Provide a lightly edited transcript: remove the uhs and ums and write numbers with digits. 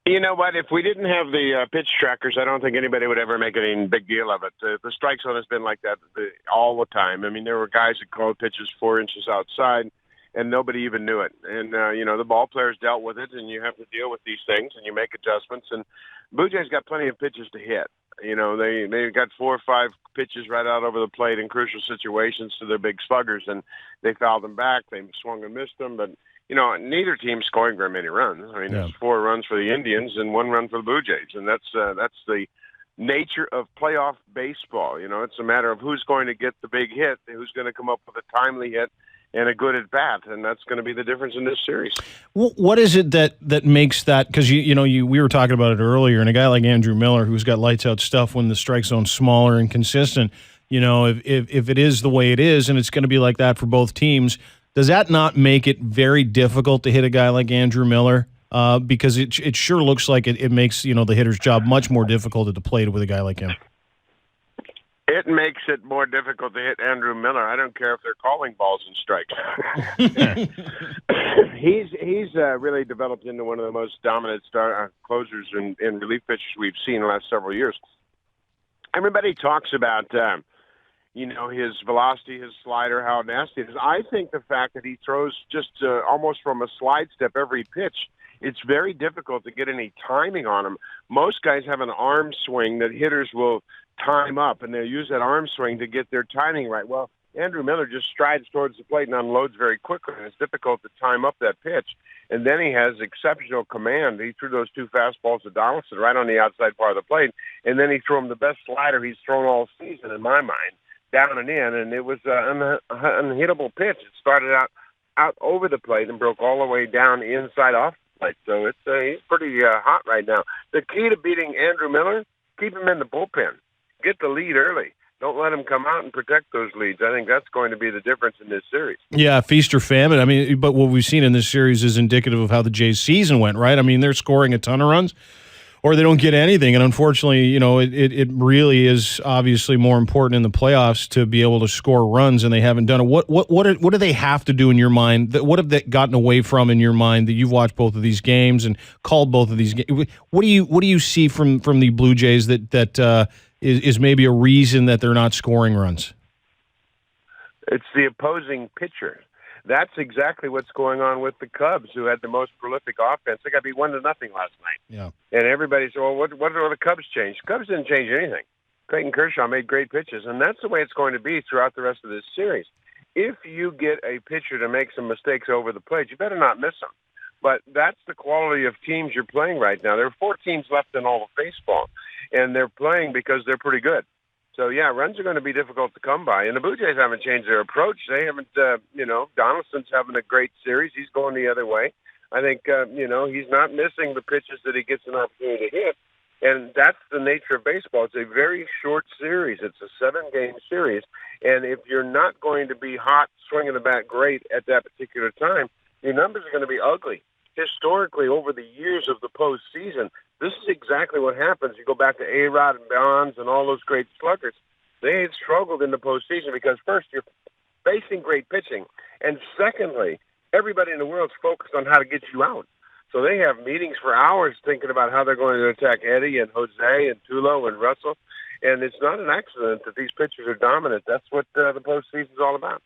You know what? If we didn't have the pitch trackers, I don't think anybody would ever make any big deal of it. The strike zone has been like that all the time. I mean, there were guys that called pitches 4 inches outside, and nobody even knew it. And, the ball players dealt with it, and you have to deal with these things, and you make adjustments. And Blue Jays got plenty of pitches to hit. They got 4 or 5 pitches right out over the plate in crucial situations to their big sluggers, and they fouled them back. They swung and missed them, but neither team's scoring very many runs. I mean, There's 4 runs for the Indians and 1 run for the Blue Jays, and that's the nature of playoff baseball. It's a matter of who's going to get the big hit, who's going to come up with a timely hit and a good at bat, and that's going to be the difference in this series. What is it that makes that? Because we were talking about it earlier, and a guy like Andrew Miller, who's got lights out stuff when the strike zone's smaller and consistent. If it is the way it is, and it's going to be like that for both teams. Does that not make it very difficult to hit a guy like Andrew Miller? Because it sure looks like it makes the hitter's job much more difficult at the plate with a guy like him. It makes it more difficult to hit Andrew Miller. I don't care if they're calling balls and strikes. He's really developed into one of the most dominant closers and relief pitchers we've seen in the last several years. Everybody talks about his velocity, his slider, how nasty it is. I think the fact that he throws just almost from a slide step every pitch, it's very difficult to get any timing on him. Most guys have an arm swing that hitters will time up, and they'll use that arm swing to get their timing right. Well, Andrew Miller just strides towards the plate and unloads very quickly, and it's difficult to time up that pitch. And then he has exceptional command. He threw those 2 fastballs to Donaldson right on the outside part of the plate, and then he threw him the best slider he's thrown all season, in my mind, down and in, and it was an unhittable pitch. It started out over the plate and broke all the way down inside off the plate. So he's pretty hot right now. The key to beating Andrew Miller, keep him in the bullpen. Get the lead early. Don't let him come out and protect those leads. I think that's going to be the difference in this series. Yeah, feast or famine. I mean, but what we've seen in this series is indicative of how the Jays' season went, right? I mean, they're scoring a ton of runs, or they don't get anything. And unfortunately, it really is obviously more important in the playoffs to be able to score runs, and they haven't done it. What do they have to do in your mind? What have they gotten away from in your mind that you've watched both of these games and called both of these games? What do you see from the Blue Jays that is maybe a reason that they're not scoring runs? It's the opposing pitcher. That's exactly what's going on with the Cubs, who had the most prolific offense. They got beat 1-0 last night. Yeah. And everybody said, well, what do the Cubs change? The Cubs didn't change anything. Clayton Kershaw made great pitches, and that's the way it's going to be throughout the rest of this series. If you get a pitcher to make some mistakes over the plate, you better not miss them. But that's the quality of teams you're playing right now. There are 4 teams left in all of baseball, and they're playing because they're pretty good. So, yeah, runs are going to be difficult to come by. And the Blue Jays haven't changed their approach. They haven't, Donaldson's having a great series. He's going the other way. I think, he's not missing the pitches that he gets an opportunity to hit. And that's the nature of baseball. It's a very short series. It's a 7-game series. And if you're not going to be hot, swinging the bat great at that particular time, your numbers are going to be ugly. Historically, over the years of the postseason, this is exactly what happens. You go back to A-Rod and Bonds and all those great sluggers. They had struggled in the postseason because, first, you're facing great pitching, and secondly, everybody in the world's focused on how to get you out. So they have meetings for hours thinking about how they're going to attack Eddie and Jose and Tulo and Russell, and it's not an accident that these pitchers are dominant. That's what the postseason's all about.